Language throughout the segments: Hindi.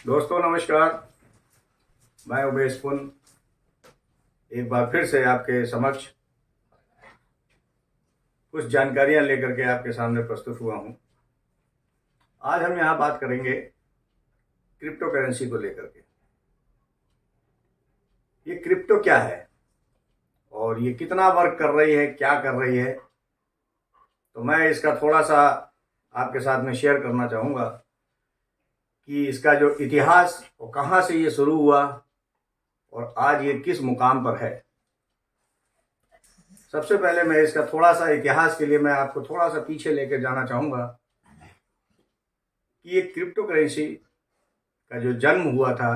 दोस्तों नमस्कार। मैं उमेश पुन एक बार फिर से आपके समक्ष कुछ जानकारियां लेकर के आपके सामने प्रस्तुत हुआ हूं। आज हम यहां बात करेंगे क्रिप्टो करेंसी को लेकर के। ये क्रिप्टो क्या है और ये कितना वर्क कर रही है, क्या कर रही है, तो मैं इसका थोड़ा सा आपके साथ में शेयर करना चाहूँगा कि इसका जो इतिहास और कहाँ से ये शुरू हुआ और आज ये किस मुकाम पर है। सबसे पहले मैं इसका थोड़ा सा इतिहास के लिए मैं आपको थोड़ा सा पीछे लेकर जाना चाहूँगा कि ये क्रिप्टो करेंसी का जो जन्म हुआ था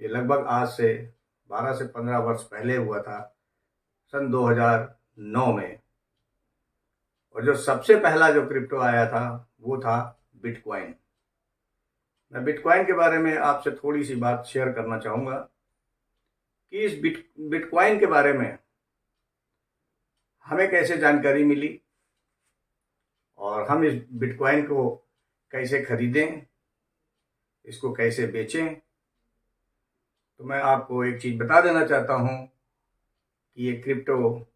ये लगभग आज से 12 से 15 वर्ष पहले हुआ था, सन 2009 में। और जो सबसे पहला जो क्रिप्टो आया था वो था बिटकॉइन। मैं बिटकॉइन के बारे में आपसे थोड़ी सी बात शेयर करना चाहूँगा कि इस बिटकॉइन के बारे में हमें कैसे जानकारी मिली और हम इस बिटकॉइन को कैसे खरीदें, इसको कैसे बेचें। तो मैं आपको एक चीज़ बता देना चाहता हूँ कि ये क्रिप्टो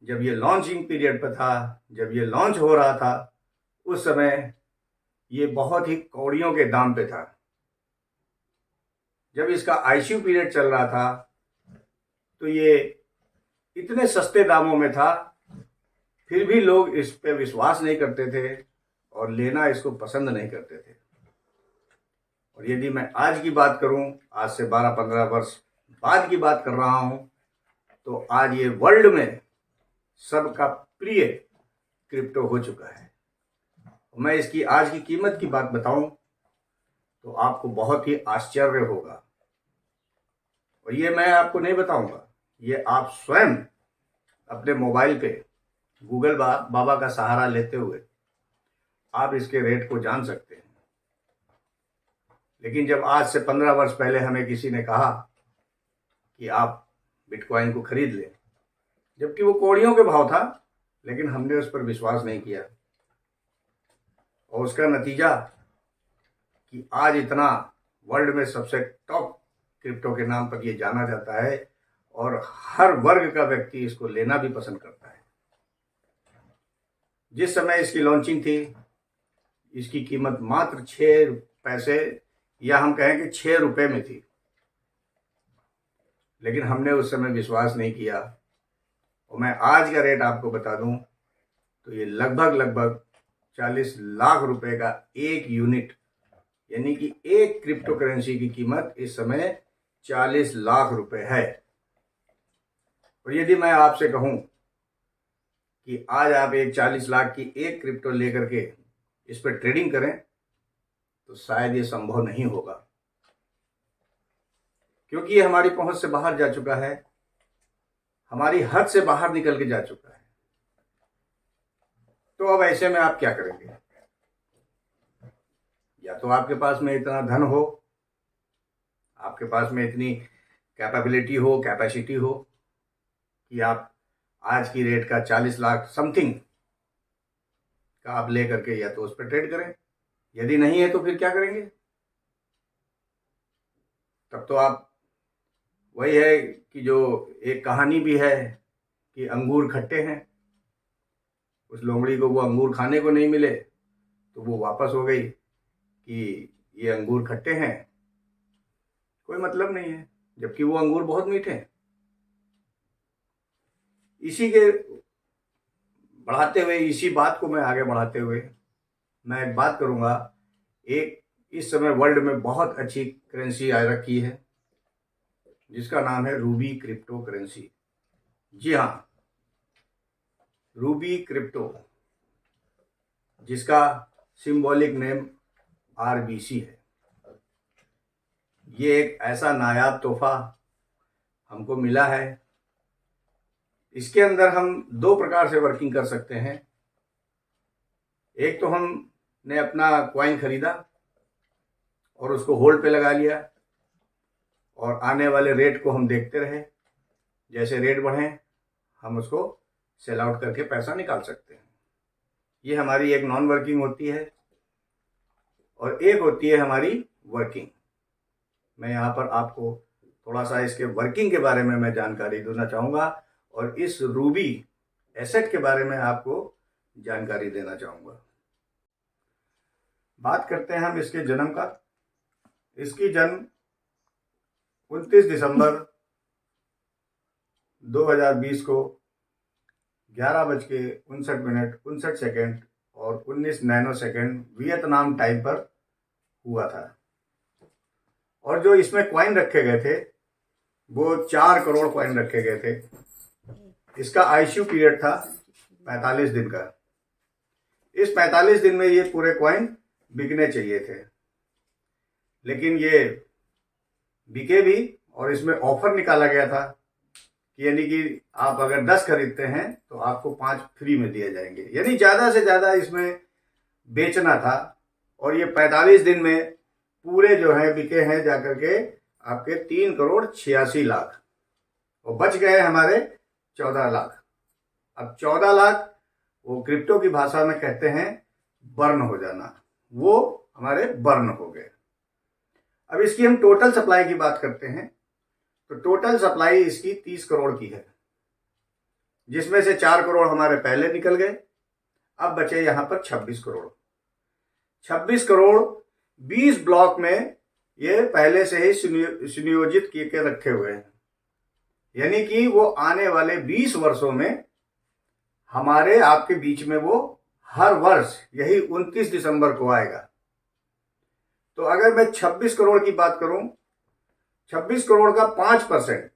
जब ये लॉन्चिंग पीरियड पर था, जब ये लॉन्च हो रहा था, उस समय ये बहुत ही कौड़ियों के दाम पे था। जब इसका आईसीयू पीरियड चल रहा था तो ये इतने सस्ते दामों में था, फिर भी लोग इस पे विश्वास नहीं करते थे और लेना इसको पसंद नहीं करते थे। और यदि मैं आज की बात करूं, आज से 12-15 वर्ष बाद की बात कर रहा हूं, तो आज ये वर्ल्ड में सबका प्रिय क्रिप्टो हो चुका है। मैं इसकी आज की कीमत की बात बताऊं तो आपको बहुत ही आश्चर्य होगा। और ये मैं आपको नहीं बताऊंगा, ये आप स्वयं अपने मोबाइल पे गूगल बाबा का सहारा लेते हुए आप इसके रेट को जान सकते हैं। लेकिन जब आज से 15 वर्ष पहले हमें किसी ने कहा कि आप बिटकॉइन को खरीद लें, जबकि वो कौड़ियों के भाव था, लेकिन हमने उस पर विश्वास नहीं किया। और उसका नतीजा कि आज इतना वर्ल्ड में सबसे टॉप क्रिप्टो के नाम पर ये जाना जाता है और हर वर्ग का व्यक्ति इसको लेना भी पसंद करता है। जिस समय इसकी लॉन्चिंग थी, इसकी कीमत मात्र 6 पैसे या हम कहें कि 6 रुपए में थी, लेकिन हमने उस समय विश्वास नहीं किया। और मैं आज का रेट आपको बता दूं तो ये लगभग 40 लाख रुपए का एक यूनिट, यानी कि एक क्रिप्टो करेंसी की कीमत इस समय 40 लाख रुपए है। और यदि मैं आपसे कहूं कि आज आप एक 40 लाख की एक क्रिप्टो लेकर के इस पर ट्रेडिंग करें तो शायद ये संभव नहीं होगा, क्योंकि ये हमारी पहुंच से बाहर जा चुका है, हमारी हद से बाहर निकल के जा चुका है। तो अब ऐसे में आप क्या करेंगे? या तो आपके पास में इतना धन हो, आपके पास में इतनी कैपेबिलिटी हो, कैपेसिटी हो कि आप आज की रेट का 40 लाख समथिंग का आप ले करके या तो उस पर ट्रेड करें। यदि नहीं है तो फिर क्या करेंगे? तब तो आप वही है कि जो एक कहानी भी है कि अंगूर खट्टे हैं, उस लोमड़ी को वो अंगूर खाने को नहीं मिले तो वो वापस हो गई कि ये अंगूर खट्टे हैं, कोई मतलब नहीं है, जबकि वो अंगूर बहुत मीठे हैं। इसी के बढ़ाते हुए, इसी बात को मैं आगे बढ़ाते हुए मैं एक बात करूंगा। एक इस समय वर्ल्ड में बहुत अच्छी करेंसी आ रखी है जिसका नाम है रूबी क्रिप्टो करेंसी। जी हाँ, रूबी क्रिप्टो, जिसका सिंबॉलिक नेम आरबीसी है। ये एक ऐसा नायाब तोहफा हमको मिला है। इसके अंदर हम दो प्रकार से वर्किंग कर सकते हैं। एक तो हमने अपना कॉइन खरीदा और उसको होल्ड पे लगा लिया और आने वाले रेट को हम देखते रहे, जैसे रेट बढ़े हम उसको सेल आउट करके पैसा निकाल सकते हैं। ये हमारी एक नॉन वर्किंग होती है। और एक होती है हमारी वर्किंग। मैं यहाँ पर आपको थोड़ा सा इसके वर्किंग के बारे में मैं जानकारी देना चाहूँगा और इस रूबी एसेट के बारे में आपको जानकारी देना चाहूँगा। बात करते हैं हम इसके जन्म का। इसकी जन्म 29 दिसंबर 2020 को 11:59 और 19 नैनो सेकेंड वियतनाम टाइम पर हुआ था। और जो इसमें कॉइन रखे गए थे वो 4 करोड़ कॉइन रखे गए थे। इसका आईसीयू पीरियड था 45 दिन का। इस 45 दिन में ये पूरे कॉइन बिकने चाहिए थे, लेकिन ये बिके भी और इसमें ऑफर निकाला गया था कि यानी कि आप अगर 10 खरीदते हैं तो आपको 5 फ्री में दिए जाएंगे। यानी ज़्यादा से ज़्यादा इसमें बेचना था और ये 45 दिन में पूरे जो है बिके हैं जाकर के आपके 3,86,00,000 और बच गए हमारे 14 लाख। अब 14 लाख वो क्रिप्टो की भाषा में कहते हैं बर्न हो जाना, वो हमारे बर्न हो गए। अब इसकी हम टोटल सप्लाई की बात करते हैं तो टोटल सप्लाई इसकी 30 करोड़ की है, जिसमें से 4 करोड़ हमारे पहले निकल गए। अब बचे यहां पर 26 करोड़। 26 करोड़ 20 ब्लॉक में ये पहले से ही सुनियोजित किए के रखे हुए हैं, यानी कि वो आने वाले 20 वर्षों में हमारे आपके बीच में वो हर वर्ष यही 29 दिसंबर को आएगा। तो अगर मैं 26 करोड़ की बात करूं, 26 करोड़ का 5%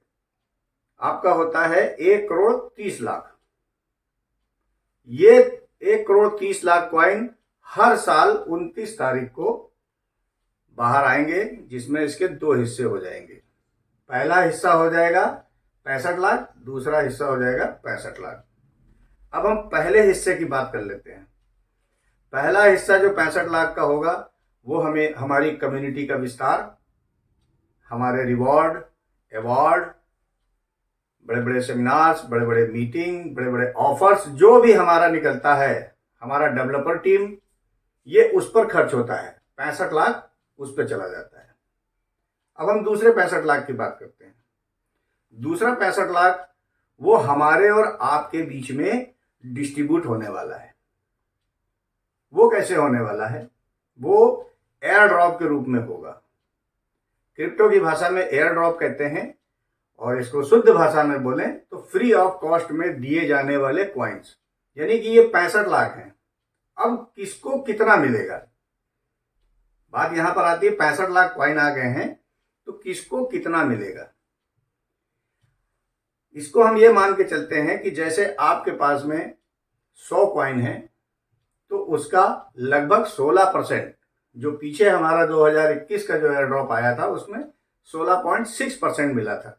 आपका होता है 1,30,00,000। ये 1,30,00,000 कॉइन हर साल 29 तारीख को बाहर आएंगे, जिसमें इसके 2 हिस्से हो जाएंगे। पहला हिस्सा हो जाएगा 65 लाख, दूसरा हिस्सा हो जाएगा 65 लाख। अब हम पहले हिस्से की बात कर लेते हैं। पहला हिस्सा जो 65 लाख का होगा वो हमें हमारी कम्युनिटी का विस्तार, हमारे रिवॉर्ड, अवार्ड, बड़े बड़े सेमिनार्स, बड़े बड़े मीटिंग, बड़े बड़े ऑफर्स, जो भी हमारा निकलता है, हमारा डेवलपर टीम, ये उस पर खर्च होता है। 65 लाख उस पर चला जाता है। अब हम दूसरे 65 लाख की बात करते हैं। दूसरा 65 लाख वो हमारे और आपके बीच में डिस्ट्रीब्यूट होने वाला है। वो कैसे होने वाला है? वो एयर ड्रॉप के रूप में होगा। क्रिप्टो की भाषा में एयर ड्रॉप कहते हैं और इसको शुद्ध भाषा में बोलें तो फ्री ऑफ कॉस्ट में दिए जाने वाले कॉइन्स। यानी कि ये 65 लाख हैं। अब किसको कितना मिलेगा? बात यहां पर आती है, 65 लाख कॉइन आ गए हैं तो किसको कितना मिलेगा? इसको हम ये मान के चलते हैं कि जैसे आपके पास में 100 कॉइन है तो उसका लगभग 16%, जो पीछे हमारा 2021 का जो एयर ड्रॉप आया था उसमें 16.6% मिला था,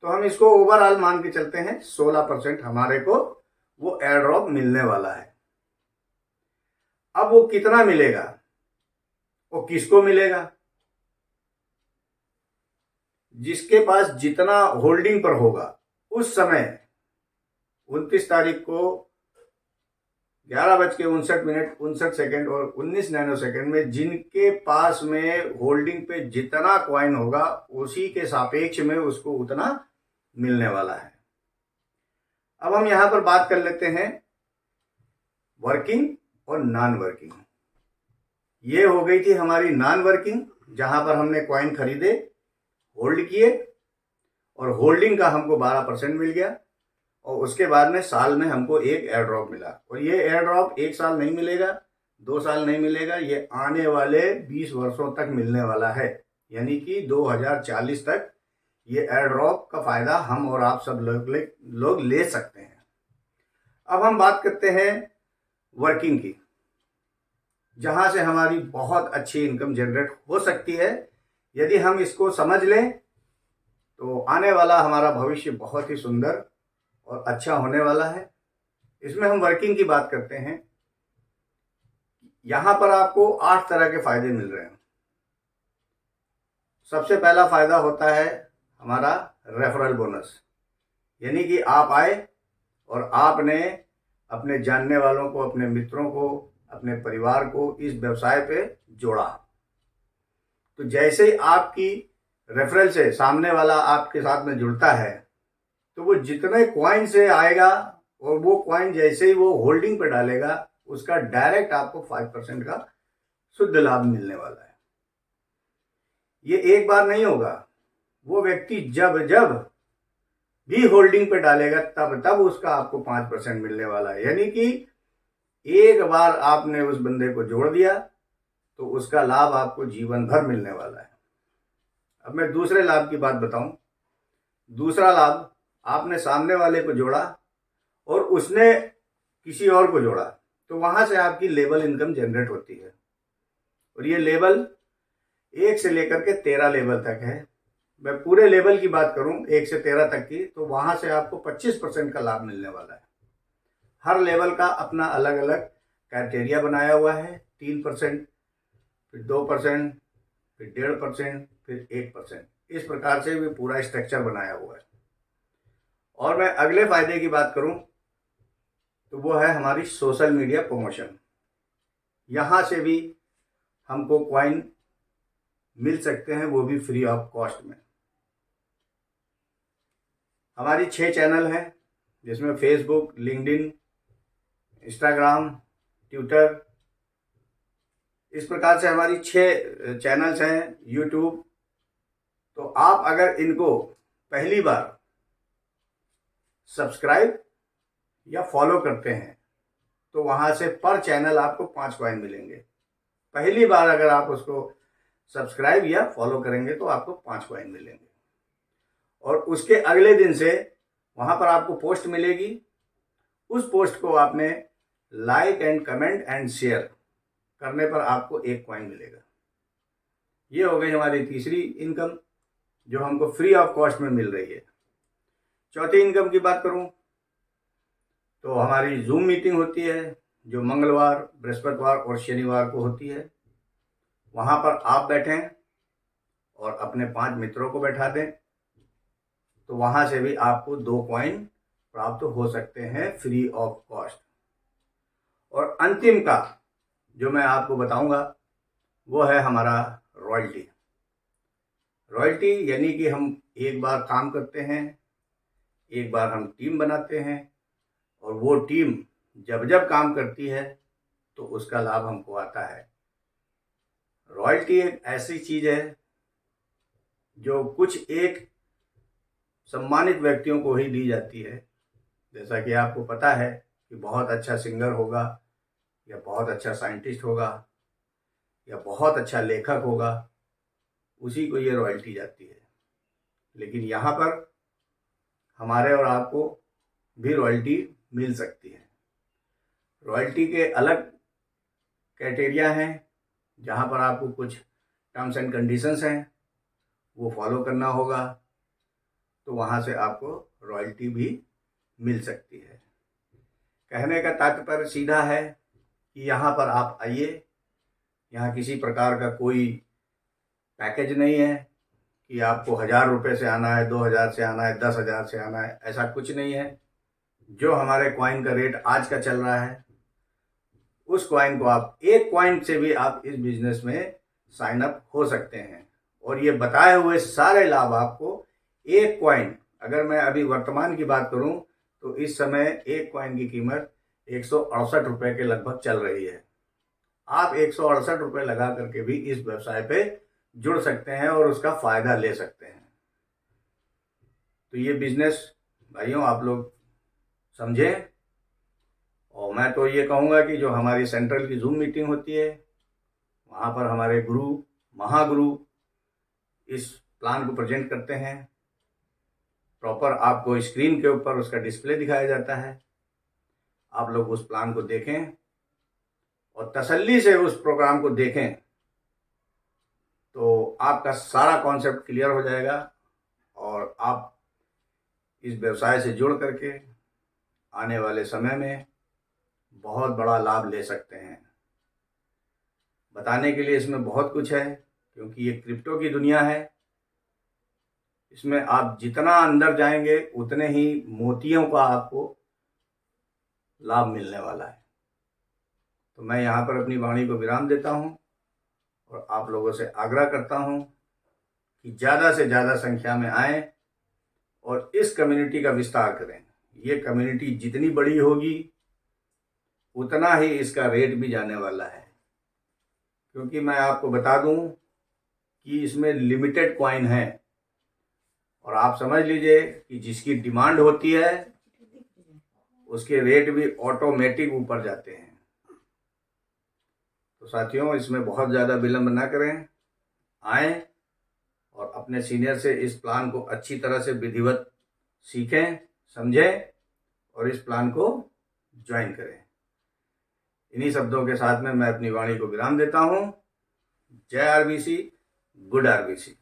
तो हम इसको ओवरऑल मान के चलते हैं 16% हमारे को वो एयर ड्रॉप मिलने वाला है। अब वो कितना मिलेगा, वो किसको मिलेगा? जिसके पास जितना होल्डिंग पर होगा उस समय 29 तारीख को 11:59 और 19 नैनो सेकेंड में जिनके पास में होल्डिंग पे जितना कॉइन होगा उसी के सापेक्ष में उसको उतना मिलने वाला है। अब हम यहां पर बात कर लेते हैं वर्किंग और नॉन वर्किंग। ये हो गई थी हमारी नॉन वर्किंग, जहां पर हमने कॉइन खरीदे, होल्ड किए और होल्डिंग का हमको 12% मिल गया और उसके बाद में साल में हमको एक एयर ड्रॉप मिला। और ये एयर ड्रॉप 1 साल नहीं मिलेगा, 2 साल नहीं मिलेगा, ये आने वाले 20 वर्षों तक मिलने वाला है। यानी कि 2040 तक ये एयर ड्रॉप का फायदा हम और आप सब लोग ले सकते हैं। अब हम बात करते हैं वर्किंग की, जहां से हमारी बहुत अच्छी इनकम जनरेट हो सकती है। यदि हम इसको समझ लें तो आने वाला हमारा भविष्य बहुत ही सुंदर और अच्छा होने वाला है। इसमें हम वर्किंग की बात करते हैं। यहां पर आपको 8 तरह के फायदे मिल रहे हैं। सबसे पहला फायदा होता है हमारा रेफरल बोनस, यानी कि आप आए और आपने अपने जानने वालों को, अपने मित्रों को, अपने परिवार को इस व्यवसाय पे जोड़ा। तो जैसे ही आपकी रेफरल से सामने वाला आपके साथ में जुड़ता है, तो वो जितने कॉइन से आएगा और वो कॉइन जैसे ही वो होल्डिंग पे डालेगा, उसका डायरेक्ट आपको 5% का शुद्ध लाभ मिलने वाला है। ये एक बार नहीं होगा, वो व्यक्ति जब जब भी होल्डिंग पे डालेगा तब तब उसका आपको 5% मिलने वाला है। यानी कि एक बार आपने उस बंदे को जोड़ दिया तो उसका लाभ आपको जीवन भर मिलने वाला है। अब मैं दूसरे लाभ की बात बताऊं। दूसरा लाभ, आपने सामने वाले को जोड़ा और उसने किसी और को जोड़ा, तो वहां से आपकी लेवल इनकम जनरेट होती है। और ये लेवल 1 से लेकर के 13 लेवल तक है। मैं पूरे लेवल की बात करूं 1 से 13 तक की, तो वहां से आपको 25% का लाभ मिलने वाला है। हर लेवल का अपना अलग अलग क्राइटेरिया बनाया हुआ है। 3%, फिर 2%, फिर 1.5%, फिर 1%। इस प्रकार से भी पूरा स्ट्रक्चर बनाया हुआ है। और मैं अगले फायदे की बात करूं तो वो है हमारी सोशल मीडिया प्रमोशन। यहाँ से भी हमको कॉइन मिल सकते हैं, वो भी फ्री ऑफ कॉस्ट में। हमारी 6 चैनल हैं, जिसमें फेसबुक, लिंक्डइन, इंस्टाग्राम, ट्विटर, इस प्रकार से हमारी 6 चैनल्स हैं। यूट्यूब। तो आप अगर इनको पहली बार सब्सक्राइब या फॉलो करते हैं तो वहां से पर चैनल आपको 5 कॉइन मिलेंगे। पहली बार अगर आप उसको सब्सक्राइब या फॉलो करेंगे तो आपको 5 कॉइन मिलेंगे। और उसके अगले दिन से वहां पर आपको पोस्ट मिलेगी। उस पोस्ट को आपने like and comment and share करने पर आपको 1 कॉइन मिलेगा। ये हो गई हमारी तीसरी इनकम, जो हमको फ्री ऑफ कॉस्ट में मिल रही है। चौथी इनकम की बात करूं तो हमारी जूम मीटिंग होती है, जो मंगलवार, बृहस्पतिवार और शनिवार को होती है। वहां पर आप बैठें और अपने 5 मित्रों को बैठा दें, तो वहां से भी आपको 2 कॉइन प्राप्त हो सकते हैं फ्री ऑफ कॉस्ट। और अंतिम का जो मैं आपको बताऊंगा वो है हमारा रॉयल्टी। रॉयल्टी यानी कि हम एक बार काम करते हैं, एक बार हम टीम बनाते हैं, और वो टीम जब जब काम करती है तो उसका लाभ हमको आता है। रॉयल्टी एक ऐसी चीज है जो कुछ एक सम्मानित व्यक्तियों को ही दी जाती है। जैसा कि आपको पता है कि बहुत अच्छा सिंगर होगा, या बहुत अच्छा साइंटिस्ट होगा, या बहुत अच्छा लेखक होगा, उसी को ये रॉयल्टी जाती है। लेकिन यहाँ पर हमारे और आपको भी रॉयल्टी मिल सकती है। रॉयल्टी के अलग क्राइटेरिया हैं, जहाँ पर आपको कुछ टर्म्स एंड कंडीशंस हैं, वो फॉलो करना होगा, तो वहाँ से आपको रॉयल्टी भी मिल सकती है। कहने का तात्पर्य सीधा है कि यहाँ पर आप आइए। यहाँ किसी प्रकार का कोई पैकेज नहीं है कि आपको 1000 रुपये से आना है, 2000 से आना है, 10,000 से आना है, ऐसा कुछ नहीं है। जो हमारे कॉइन का रेट आज का चल रहा है, उस कॉइन को आप 1 कॉइन से भी आप इस बिजनेस में साइन अप हो सकते हैं। और ये बताए हुए सारे लाभ आपको 1 कॉइन, अगर मैं अभी वर्तमान की बात करूं तो इस समय 1 कॉइन की कीमत 168 रुपये के लगभग चल रही है। आप 168 रुपये लगा करके भी इस व्यवसाय पे जुड़ सकते हैं और उसका फायदा ले सकते हैं। तो ये बिजनेस भाइयों आप लोग समझें। और मैं तो ये कहूँगा कि जो हमारी सेंट्रल की जूम मीटिंग होती है, वहाँ पर हमारे गुरु, महागुरु इस प्लान को प्रेजेंट करते हैं। प्रॉपर आपको स्क्रीन के ऊपर उसका डिस्प्ले दिखाया जाता है। आप लोग उस प्लान को देखें और तसल्ली से उस प्रोग्राम को देखें, तो आपका सारा कॉन्सेप्ट क्लियर हो जाएगा और आप इस व्यवसाय से जुड़ करके आने वाले समय में बहुत बड़ा लाभ ले सकते हैं। बताने के लिए इसमें बहुत कुछ है, क्योंकि ये क्रिप्टो की दुनिया है। इसमें आप जितना अंदर जाएंगे उतने ही मोतियों का आपको लाभ मिलने वाला है। तो मैं यहाँ पर अपनी वाणी को विराम देता हूँ और आप लोगों से आग्रह करता हूँ कि ज़्यादा से ज़्यादा संख्या में आएँ और इस कम्युनिटी का विस्तार करें। ये कम्युनिटी जितनी बड़ी होगी उतना ही इसका रेट भी जाने वाला है, क्योंकि मैं आपको बता दूं कि इसमें लिमिटेड कॉइन है और आप समझ लीजिए कि जिसकी डिमांड होती है उसके रेट भी ऑटोमेटिक ऊपर जाते हैं। तो साथियों, इसमें बहुत ज़्यादा विलंब ना करें, आएँ और अपने सीनियर से इस प्लान को अच्छी तरह से विधिवत सीखें, समझें और इस प्लान को ज्वाइन करें। इन्हीं शब्दों के साथ में मैं अपनी वाणी को विराम देता हूँ। जय आरबीसी, गुड आरबीसी।